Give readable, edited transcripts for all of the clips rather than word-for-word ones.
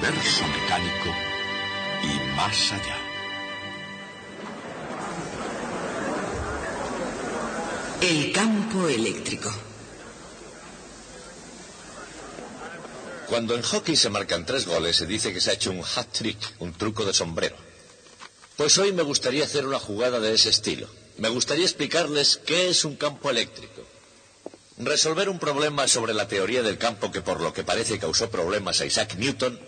universo mecánico y más allá. El campo eléctrico. Cuando en hockey se marcan 3 goles, se dice que se ha hecho un hat-trick, un truco de sombrero. Pues hoy me gustaría hacer una jugada de ese estilo. Me gustaría explicarles qué es un campo eléctrico. Resolver un problema sobre la teoría del campo que por lo que parece causó problemas a Isaac Newton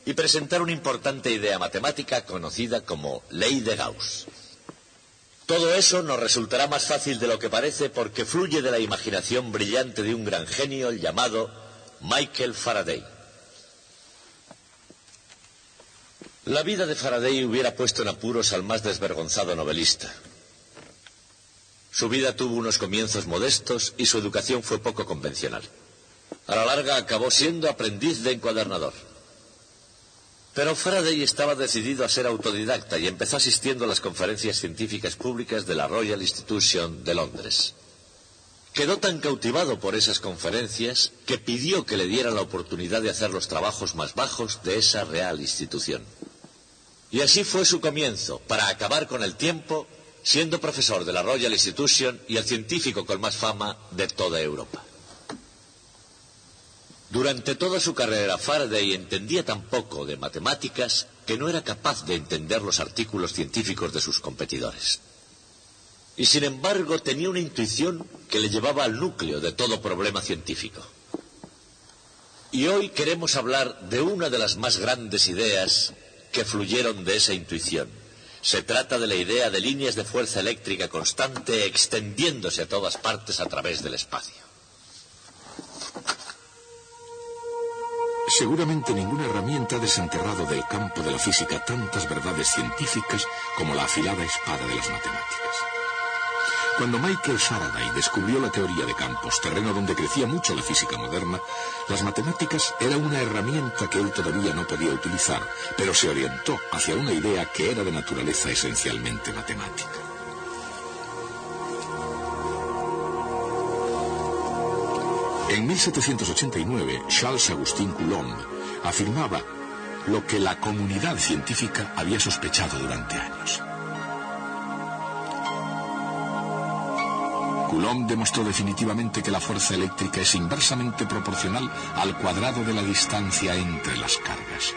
y presentar una importante idea matemática conocida como ley de Gauss. Todo eso nos resultará más fácil de lo que parece porque fluye de la imaginación brillante de un gran genio llamado Michael Faraday. La vida de Faraday hubiera puesto en apuros al más desvergonzado novelista. Su vida tuvo unos comienzos modestos y su educación fue poco convencional. A la larga acabó siendo aprendiz de encuadernador. Pero Faraday estaba decidido a ser autodidacta y empezó asistiendo a las conferencias científicas públicas de la Royal Institution de Londres. Quedó tan cautivado por esas conferencias que pidió que le dieran la oportunidad de hacer los trabajos más bajos de esa real institución. Y así fue su comienzo, para acabar con el tiempo, siendo profesor de la Royal Institution y el científico con más fama de toda Europa. Durante toda su carrera, Faraday entendía tan poco de matemáticas que no era capaz de entender los artículos científicos de sus competidores. Y sin embargo tenía una intuición que le llevaba al núcleo de todo problema científico. Y hoy queremos hablar de una de las más grandes ideas que fluyeron de esa intuición. Se trata de la idea de líneas de fuerza eléctrica constante extendiéndose a todas partes a través del espacio. Seguramente ninguna herramienta ha desenterrado del campo de la física tantas verdades científicas como la afilada espada de las matemáticas. Cuando Michael Faraday descubrió la teoría de campos, terreno donde crecía mucho la física moderna, las matemáticas era una herramienta que él todavía no podía utilizar, pero se orientó hacia una idea que era de naturaleza esencialmente matemática. En 1789, Charles-Augustin Coulomb afirmaba lo que la comunidad científica había sospechado durante años. Coulomb demostró definitivamente que la fuerza eléctrica es inversamente proporcional al cuadrado de la distancia entre las cargas.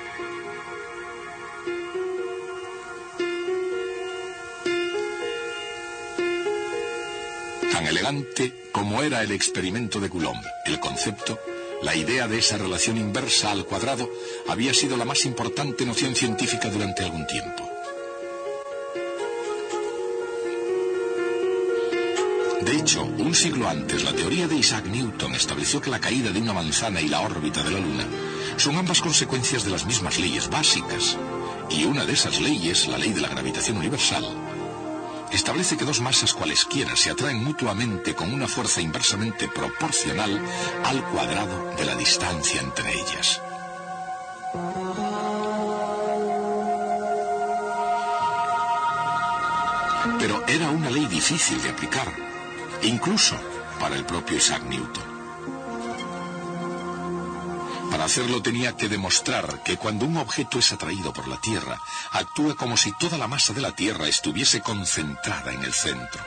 Tan elegante como era el experimento de Coulomb, el concepto, la idea de esa relación inversa al cuadrado, había sido la más importante noción científica durante algún tiempo. De hecho, un siglo antes, la teoría de Isaac Newton estableció que la caída de una manzana y la órbita de la Luna son ambas consecuencias de las mismas leyes básicas, y una de esas leyes, la ley de la gravitación universal, establece que dos masas cualesquiera se atraen mutuamente con una fuerza inversamente proporcional al cuadrado de la distancia entre ellas. Pero era una ley difícil de aplicar, incluso para el propio Isaac Newton. Para hacerlo tenía que demostrar que cuando un objeto es atraído por la Tierra, actúa como si toda la masa de la Tierra estuviese concentrada en el centro.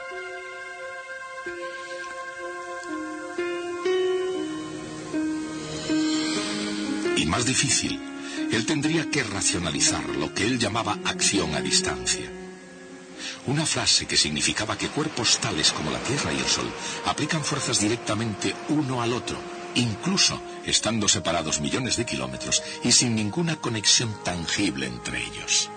Y más difícil, él tendría que racionalizar lo que él llamaba acción a distancia. Una frase que significaba que cuerpos tales como la Tierra y el Sol aplican fuerzas directamente uno al otro, incluso estando separados millones de kilómetros y sin ninguna conexión tangible entre ellos.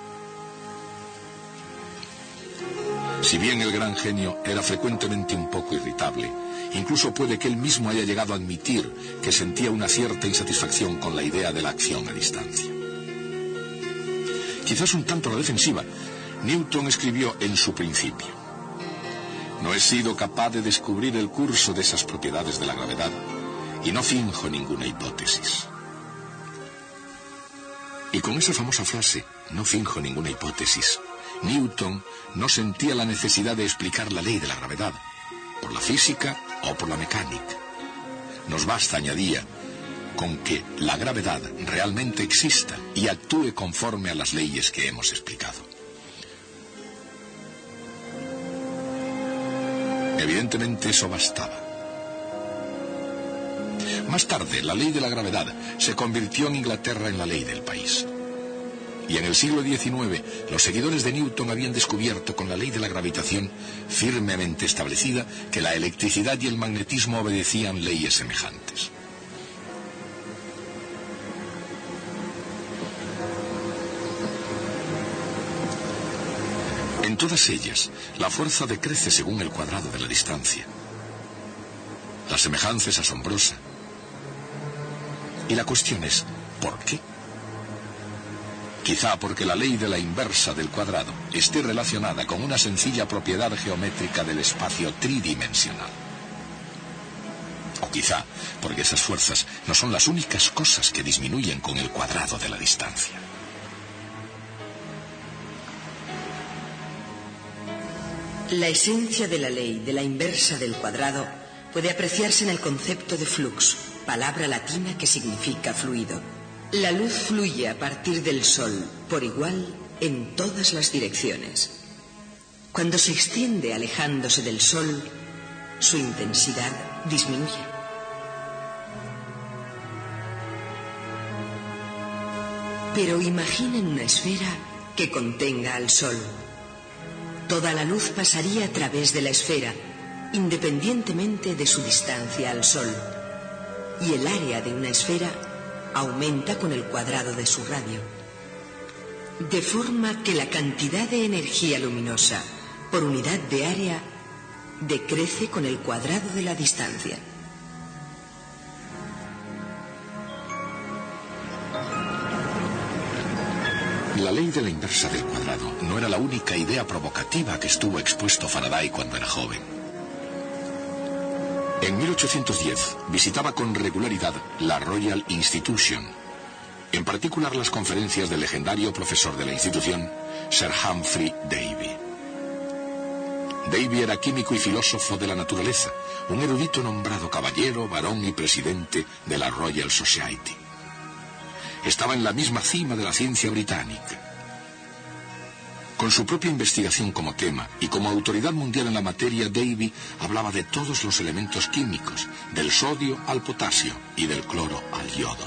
Si bien el gran genio era frecuentemente un poco irritable, incluso puede que él mismo haya llegado a admitir que sentía una cierta insatisfacción con la idea de la acción a distancia. Quizás un tanto a la defensiva, Newton escribió en su Principio: no he sido capaz de descubrir el curso de esas propiedades de la gravedad y no finjo ninguna hipótesis. Y con esa famosa frase, no finjo ninguna hipótesis, Newton no sentía la necesidad de explicar la ley de la gravedad, por la física o por la mecánica. Nos basta, añadía, con que la gravedad realmente exista y actúe conforme a las leyes que hemos explicado. Evidentemente eso bastaba. Más tarde, la ley de la gravedad se convirtió en Inglaterra en la ley del país. Y en el siglo XIX, los seguidores de Newton habían descubierto con la ley de la gravitación firmemente establecida que la electricidad y el magnetismo obedecían leyes semejantes. En todas ellas, la fuerza decrece según el cuadrado de la distancia. La semejanza es asombrosa. Y la cuestión es, ¿por qué? Quizá porque la ley de la inversa del cuadrado esté relacionada con una sencilla propiedad geométrica del espacio tridimensional. O quizá porque esas fuerzas no son las únicas cosas que disminuyen con el cuadrado de la distancia. La esencia de la ley de la inversa del cuadrado puede apreciarse en el concepto de flux, palabra latina que significa fluido. La luz fluye a partir del Sol por igual en todas las direcciones. Cuando se extiende alejándose del Sol, su intensidad disminuye. Pero imaginen una esfera que contenga al Sol. Toda la luz pasaría a través de la esfera, independientemente de su distancia al Sol. Y el área de una esfera aumenta con el cuadrado de su radio. De forma que la cantidad de energía luminosa por unidad de área decrece con el cuadrado de la distancia. La ley de la inversa del cuadrado no era la única idea provocativa que estuvo expuesto Faraday cuando era joven. En 1810 visitaba con regularidad la Royal Institution, en particular las conferencias del legendario profesor de la institución, Sir Humphrey Davy. Davy era químico y filósofo de la naturaleza, un erudito nombrado caballero, barón y presidente de la Royal Society. Estaba en la misma cima de la ciencia británica. Con su propia investigación como tema y como autoridad mundial en la materia, Davy hablaba de todos los elementos químicos, del sodio al potasio y del cloro al yodo.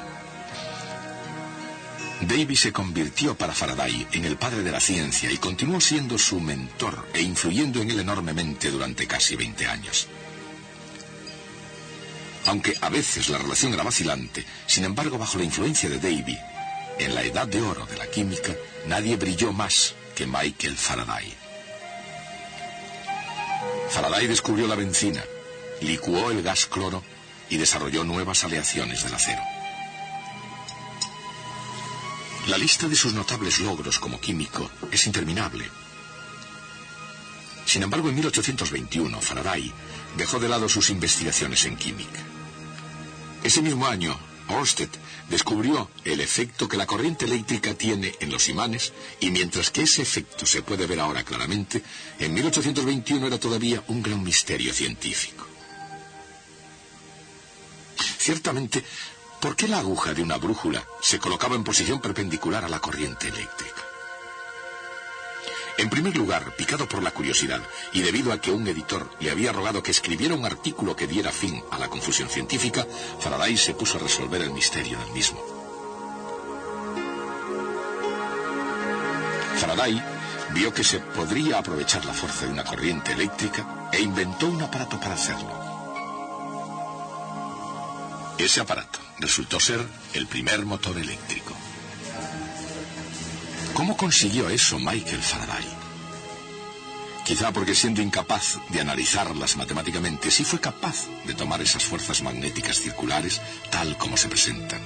Davy se convirtió para Faraday en el padre de la ciencia y continuó siendo su mentor e influyendo en él enormemente durante casi 20 años. Aunque a veces la relación era vacilante, sin embargo, bajo la influencia de Davy, en la edad de oro de la química, nadie brilló más que Michael Faraday. Faraday descubrió la benzina, licuó el gas cloro y desarrolló nuevas aleaciones del acero. La lista de sus notables logros como químico es interminable. Sin embargo, en 1821, Faraday dejó de lado sus investigaciones en química. Ese mismo año, Ørsted descubrió el efecto que la corriente eléctrica tiene en los imanes, y mientras que ese efecto se puede ver ahora claramente, en 1821 era todavía un gran misterio científico. Ciertamente, ¿por qué la aguja de una brújula se colocaba en posición perpendicular a la corriente eléctrica? En primer lugar, picado por la curiosidad, y debido a que un editor le había rogado que escribiera un artículo que diera fin a la confusión científica, Faraday se puso a resolver el misterio del mismo. Faraday vio que se podría aprovechar la fuerza de una corriente eléctrica e inventó un aparato para hacerlo. Ese aparato resultó ser el primer motor eléctrico. ¿Cómo consiguió eso Michael Faraday? Quizá porque, siendo incapaz de analizarlas matemáticamente, sí fue capaz de tomar esas fuerzas magnéticas circulares tal como se presentan.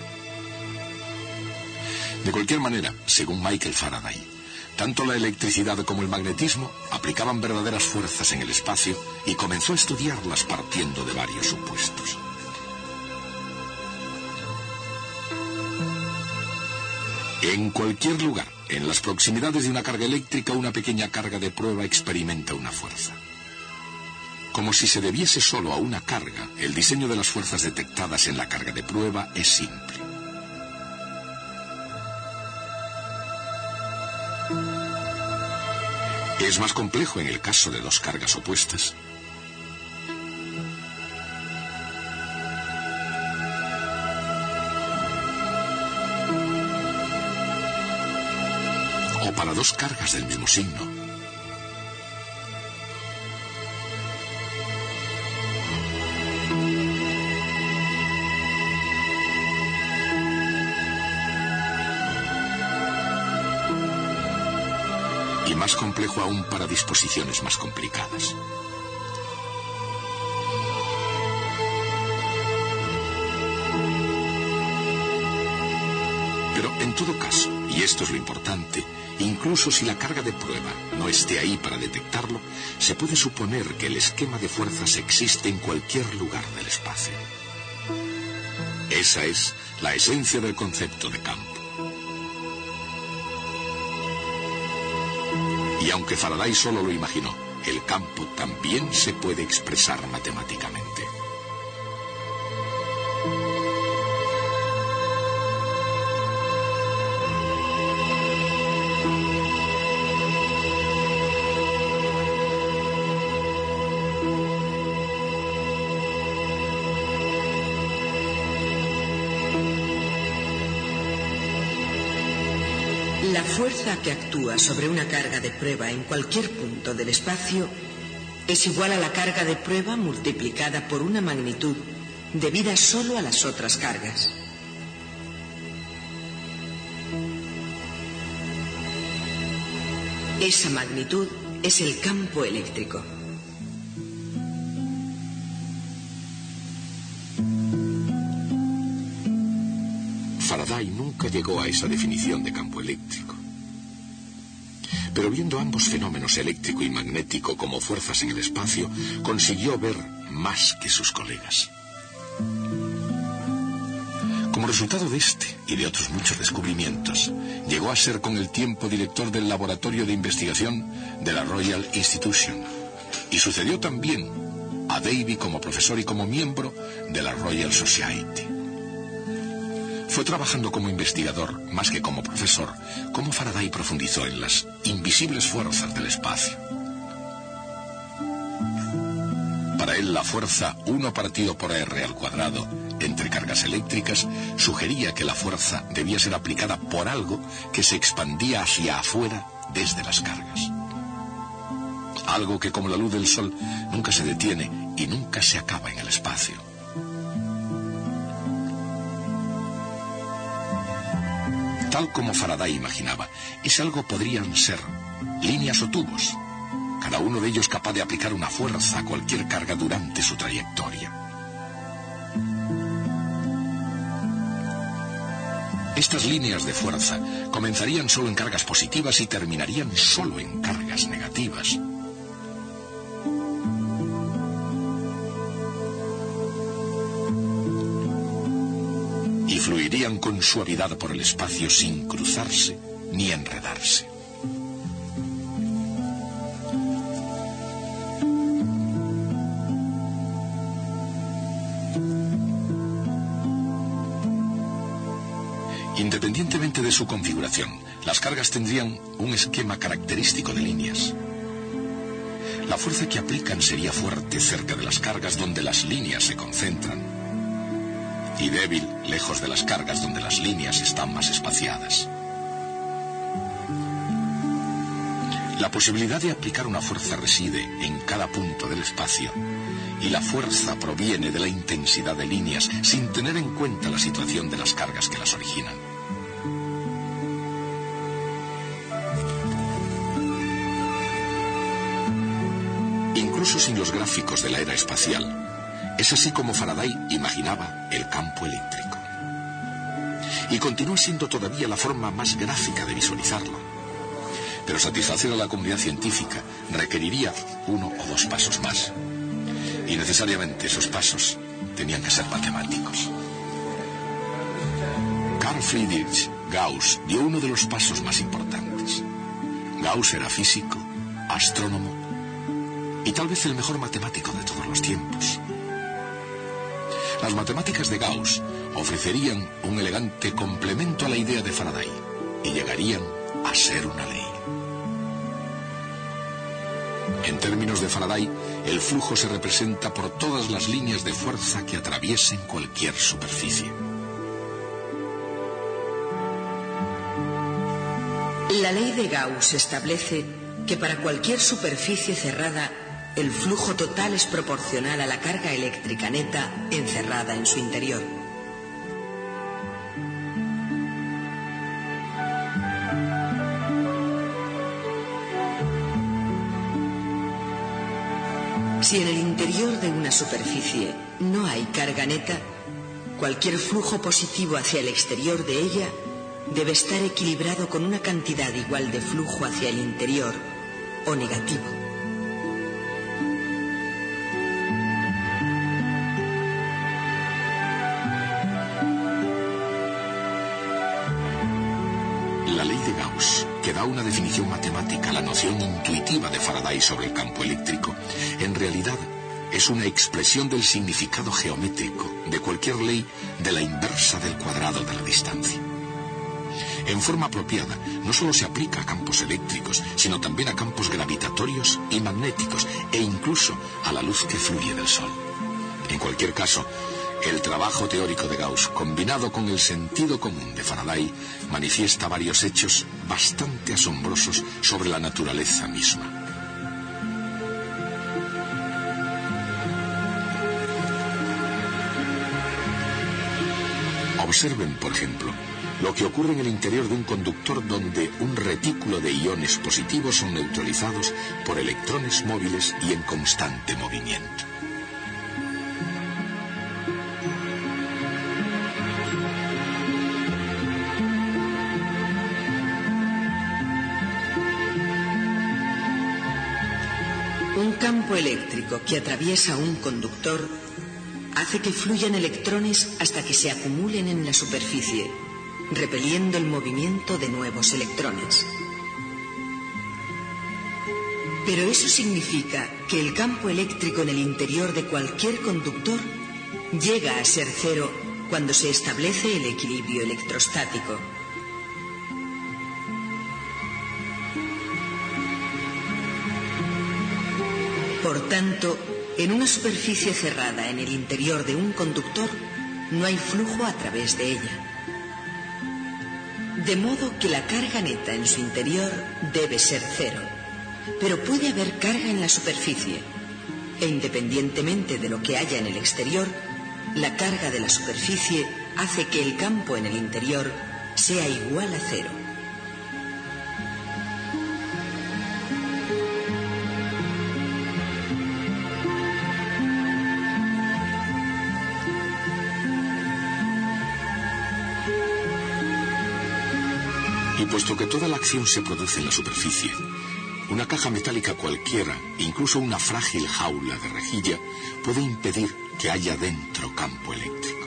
De cualquier manera, según Michael Faraday, tanto la electricidad como el magnetismo aplicaban verdaderas fuerzas en el espacio y comenzó a estudiarlas partiendo de varios supuestos. En cualquier lugar, en las proximidades de una carga eléctrica, una pequeña carga de prueba experimenta una fuerza. Como si se debiese solo a una carga, el diseño de las fuerzas detectadas en la carga de prueba es simple. Es más complejo en el caso de dos cargas opuestas. O para dos cargas del mismo signo. Y más complejo aún para disposiciones más complicadas. Pero en todo caso, y esto es lo importante, incluso si la carga de prueba no esté ahí para detectarlo, se puede suponer que el esquema de fuerzas existe en cualquier lugar del espacio. Esa es la esencia del concepto de campo. Y aunque Faraday solo lo imaginó, el campo también se puede expresar matemáticamente. La fuerza que actúa sobre una carga de prueba en cualquier punto del espacio es igual a la carga de prueba multiplicada por una magnitud debida solo a las otras cargas. Esa magnitud es el campo eléctrico. Faraday nunca llegó a esa definición de campo eléctrico. Pero viendo ambos fenómenos eléctrico y magnético como fuerzas en el espacio, consiguió ver más que sus colegas. Como resultado de este y de otros muchos descubrimientos, llegó a ser con el tiempo director del Laboratorio de Investigación de la Royal Institution, y sucedió también a Davy como profesor y como miembro de la Royal Society. Fue trabajando como investigador, más que como profesor, como Faraday profundizó en las invisibles fuerzas del espacio. Para él, la fuerza 1 partido por R al cuadrado entre cargas eléctricas sugería que la fuerza debía ser aplicada por algo que se expandía hacia afuera desde las cargas. Algo que, como la luz del sol, nunca se detiene y nunca se acaba en el espacio. Tal como Faraday imaginaba, ese algo podrían ser líneas o tubos, cada uno de ellos capaz de aplicar una fuerza a cualquier carga durante su trayectoria. Estas líneas de fuerza comenzarían solo en cargas positivas y terminarían solo en cargas negativas. Y fluirían con suavidad por el espacio sin cruzarse ni enredarse. Independientemente de su configuración, las cargas tendrían un esquema característico de líneas. La fuerza que aplican sería fuerte cerca de las cargas donde las líneas se concentran, y débil lejos de las cargas donde las líneas están más espaciadas. La posibilidad de aplicar una fuerza reside en cada punto del espacio, y la fuerza proviene de la intensidad de líneas sin tener en cuenta la situación de las cargas que las originan. Incluso sin los gráficos de la era espacial, es así como Faraday imaginaba el campo eléctrico. Y continúa siendo todavía la forma más gráfica de visualizarlo. Pero satisfacer a la comunidad científica requeriría 1 o 2 pasos más. Y necesariamente esos pasos tenían que ser matemáticos. Carl Friedrich Gauss dio uno de los pasos más importantes. Gauss era físico, astrónomo y tal vez el mejor matemático de todos los tiempos. Las matemáticas de Gauss ofrecerían un elegante complemento a la idea de Faraday y llegarían a ser una ley. En términos de Faraday, el flujo se representa por todas las líneas de fuerza que atraviesen cualquier superficie. La ley de Gauss establece que para cualquier superficie cerrada, el flujo total es proporcional a la carga eléctrica neta encerrada en su interior. Si en el interior de una superficie no hay carga neta, cualquier flujo positivo hacia el exterior de ella debe estar equilibrado con una cantidad igual de flujo hacia el interior o negativo. La ley de Gauss, que da una definición matemática a la noción intuitiva de Faraday sobre el campo eléctrico, en realidad es una expresión del significado geométrico de cualquier ley de la inversa del cuadrado de la distancia. En forma apropiada, no solo se aplica a campos eléctricos, sino también a campos gravitatorios y magnéticos, e incluso a la luz que fluye del Sol. En cualquier caso, el trabajo teórico de Gauss, combinado con el sentido común de Faraday, manifiesta varios hechos bastante asombrosos sobre la naturaleza misma. Observen, por ejemplo, lo que ocurre en el interior de un conductor donde un retículo de iones positivos son neutralizados por electrones móviles y en constante movimiento. Un campo eléctrico que atraviesa un conductor hace que fluyan electrones hasta que se acumulen en la superficie, repeliendo el movimiento de nuevos electrones. Pero eso significa que el campo eléctrico en el interior de cualquier conductor llega a ser cero cuando se establece el equilibrio electrostático. Por tanto, en una superficie cerrada en el interior de un conductor, no hay flujo a través de ella. De modo que la carga neta en su interior debe ser cero, pero puede haber carga en la superficie, e independientemente de lo que haya en el exterior, la carga de la superficie hace que el campo en el interior sea igual a cero. Y puesto que toda la acción se produce en la superficie, una caja metálica cualquiera, incluso una frágil jaula de rejilla, puede impedir que haya dentro campo eléctrico.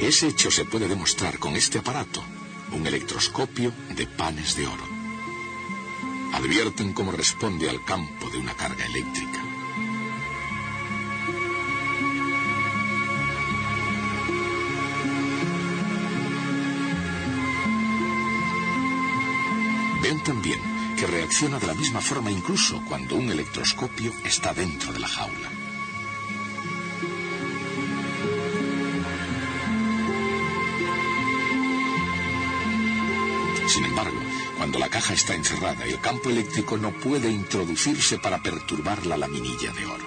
Ese hecho se puede demostrar con este aparato, un electroscopio de panes de oro. Advierten cómo responde al campo de una carga eléctrica. Ven también que reacciona de la misma forma incluso cuando un electroscopio está dentro de la jaula. Sin embargo, cuando la caja está encerrada, el campo eléctrico no puede introducirse para perturbar la laminilla de oro.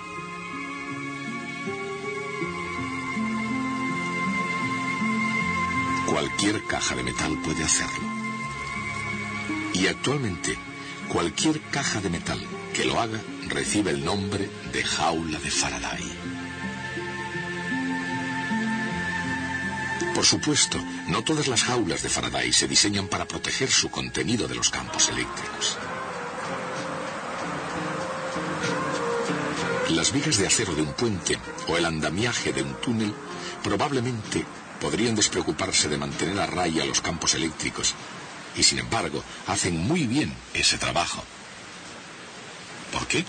Cualquier caja de metal puede hacerlo. Y actualmente, cualquier caja de metal que lo haga recibe el nombre de jaula de Faraday. Por supuesto, no todas las jaulas de Faraday se diseñan para proteger su contenido de los campos eléctricos. Las vigas de acero de un puente o el andamiaje de un túnel probablemente podrían despreocuparse de mantener a raya los campos eléctricos, y sin embargo hacen muy bien ese trabajo. ¿Por qué?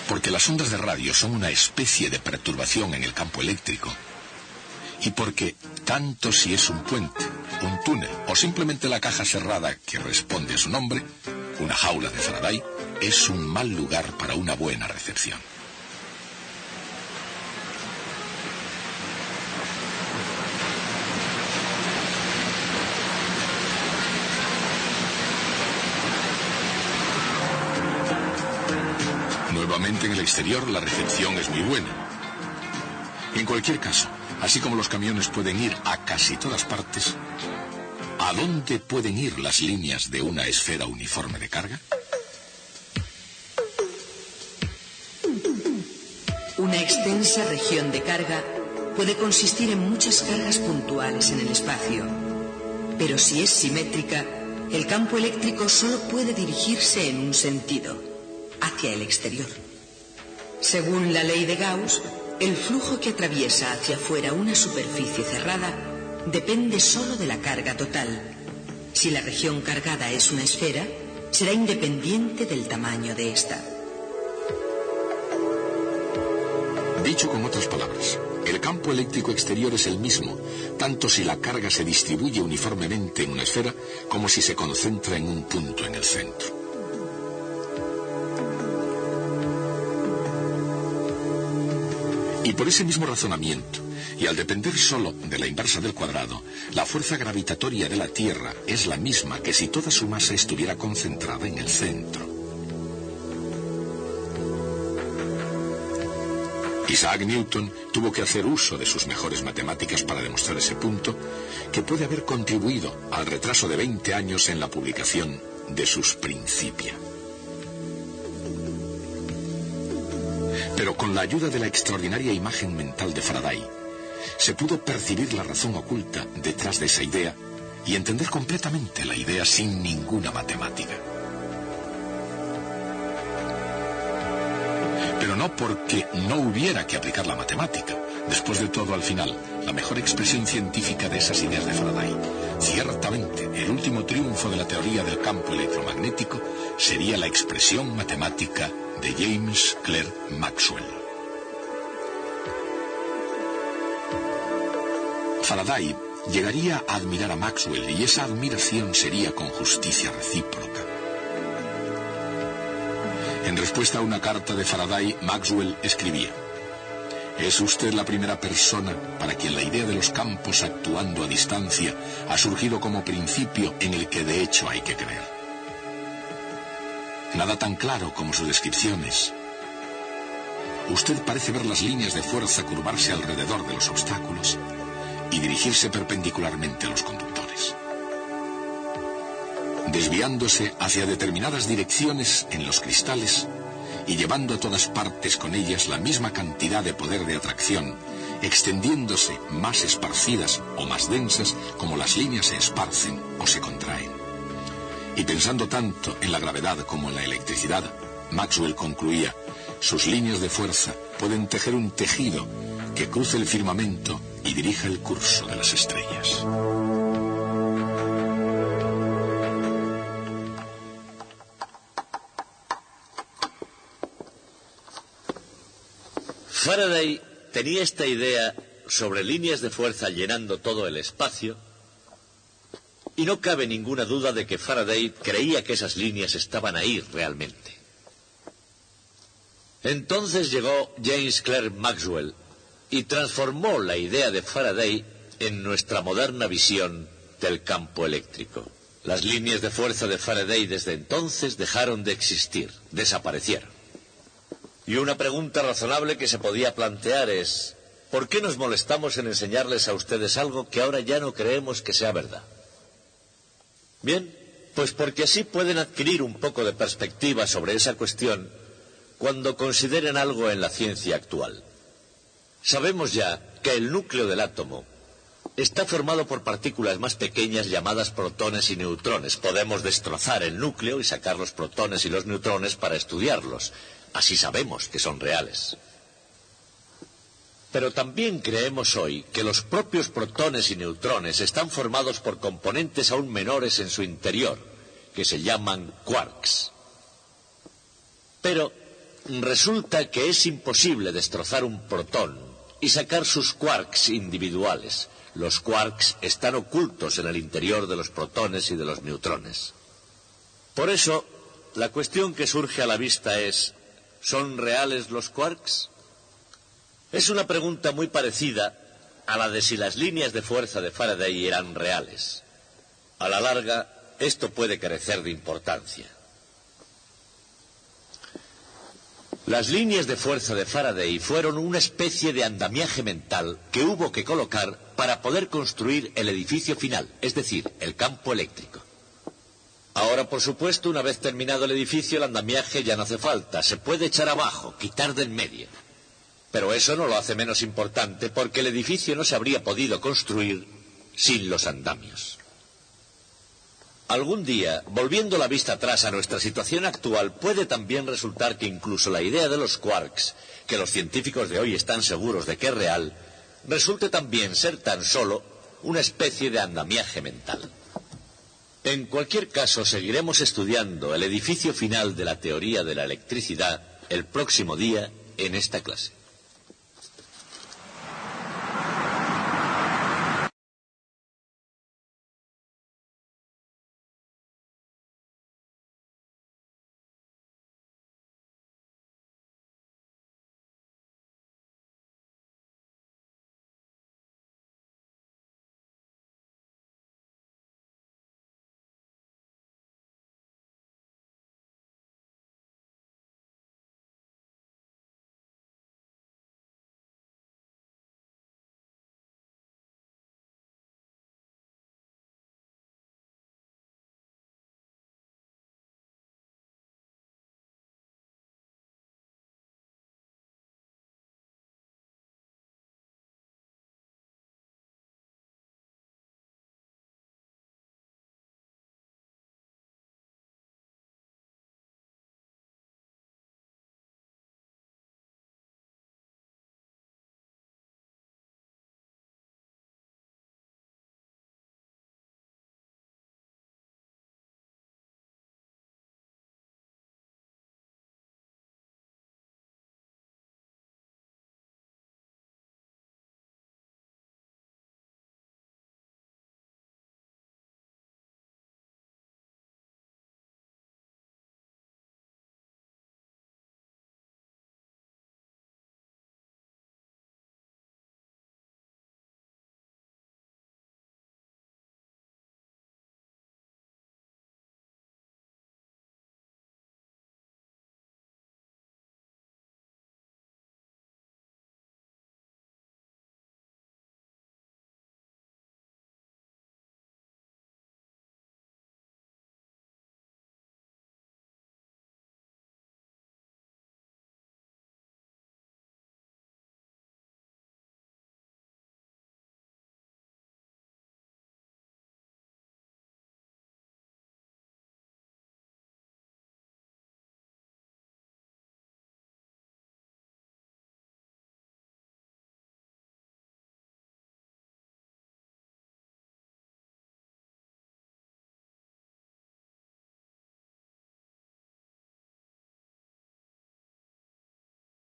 Porque las ondas de radio son una especie de perturbación en el campo eléctrico. Y porque, tanto si es un puente, un túnel o simplemente la caja cerrada que responde a su nombre, una jaula de Faraday, es un mal lugar para una buena recepción. Nuevamente en el exterior la recepción es muy buena. En cualquier caso, así como los camiones pueden ir a casi todas partes, ¿a dónde pueden ir las líneas de una esfera uniforme de carga? Una extensa región de carga puede consistir en muchas cargas puntuales en el espacio. Pero si es simétrica, el campo eléctrico solo puede dirigirse en un sentido, hacia el exterior. Según la ley de Gauss, el flujo que atraviesa hacia afuera una superficie cerrada depende solo de la carga total. Si la región cargada es una esfera, será independiente del tamaño de esta. Dicho con otras palabras, el campo eléctrico exterior es el mismo, tanto si la carga se distribuye uniformemente en una esfera como si se concentra en un punto en el centro. Y por ese mismo razonamiento, y al depender solo de la inversa del cuadrado, la fuerza gravitatoria de la Tierra es la misma que si toda su masa estuviera concentrada en el centro. Isaac Newton tuvo que hacer uso de sus mejores matemáticas para demostrar ese punto, que puede haber contribuido al retraso de 20 años en la publicación de sus Principia. Pero con la ayuda de la extraordinaria imagen mental de Faraday, se pudo percibir la razón oculta detrás de esa idea y entender completamente la idea sin ninguna matemática. Pero no porque no hubiera que aplicar la matemática. Después de todo, al final, la mejor expresión científica de esas ideas de Faraday, ciertamente el último triunfo de la teoría del campo electromagnético, sería la expresión matemática de James Clerk Maxwell. Faraday llegaría a admirar a Maxwell y esa admiración sería con justicia recíproca. En respuesta a una carta de Faraday, Maxwell escribía: «Es usted la primera persona para quien la idea de los campos actuando a distancia ha surgido como principio en el que de hecho hay que creer. Nada tan claro como sus descripciones. Usted parece ver las líneas de fuerza curvarse alrededor de los obstáculos y dirigirse perpendicularmente a los conductores, desviándose hacia determinadas direcciones en los cristales y llevando a todas partes con ellas la misma cantidad de poder de atracción, extendiéndose más esparcidas o más densas como las líneas se esparcen o se contraen. Y pensando tanto en la gravedad como en la electricidad, Maxwell concluía: sus líneas de fuerza pueden tejer un tejido que cruce el firmamento y dirija el curso de las estrellas». Faraday tenía esta idea sobre líneas de fuerza llenando todo el espacio, y no cabe ninguna duda de que Faraday creía que esas líneas estaban ahí realmente. Entonces llegó James Clerk Maxwell y transformó la idea de Faraday en nuestra moderna visión del campo eléctrico. Las líneas de fuerza de Faraday desde entonces dejaron de existir, desaparecieron. Y una pregunta razonable que se podía plantear es: ¿por qué nos molestamos en enseñarles a ustedes algo que ahora ya no creemos que sea verdad? Bien, pues porque así pueden adquirir un poco de perspectiva sobre esa cuestión cuando consideren algo en la ciencia actual. Sabemos ya que el núcleo del átomo está formado por partículas más pequeñas llamadas protones y neutrones. Podemos destrozar el núcleo y sacar los protones y los neutrones para estudiarlos. Así sabemos que son reales. Pero también creemos hoy que los propios protones y neutrones están formados por componentes aún menores en su interior, que se llaman quarks. Pero resulta que es imposible destrozar un protón y sacar sus quarks individuales. Los quarks están ocultos en el interior de los protones y de los neutrones. Por eso, la cuestión que surge a la vista es: ¿son reales los quarks? Es una pregunta muy parecida a la de si las líneas de fuerza de Faraday eran reales. A la larga, esto puede carecer de importancia. Las líneas de fuerza de Faraday fueron una especie de andamiaje mental que hubo que colocar para poder construir el edificio final, es decir, el campo eléctrico. Ahora, por supuesto, una vez terminado el edificio, el andamiaje ya no hace falta, se puede echar abajo, quitar de en medio. Pero eso no lo hace menos importante, porque el edificio no se habría podido construir sin los andamios. Algún día, volviendo la vista atrás a nuestra situación actual, puede también resultar que incluso la idea de los quarks, que los científicos de hoy están seguros de que es real, resulte también ser tan solo una especie de andamiaje mental. En cualquier caso, seguiremos estudiando el edificio final de la teoría de la electricidad el próximo día en esta clase.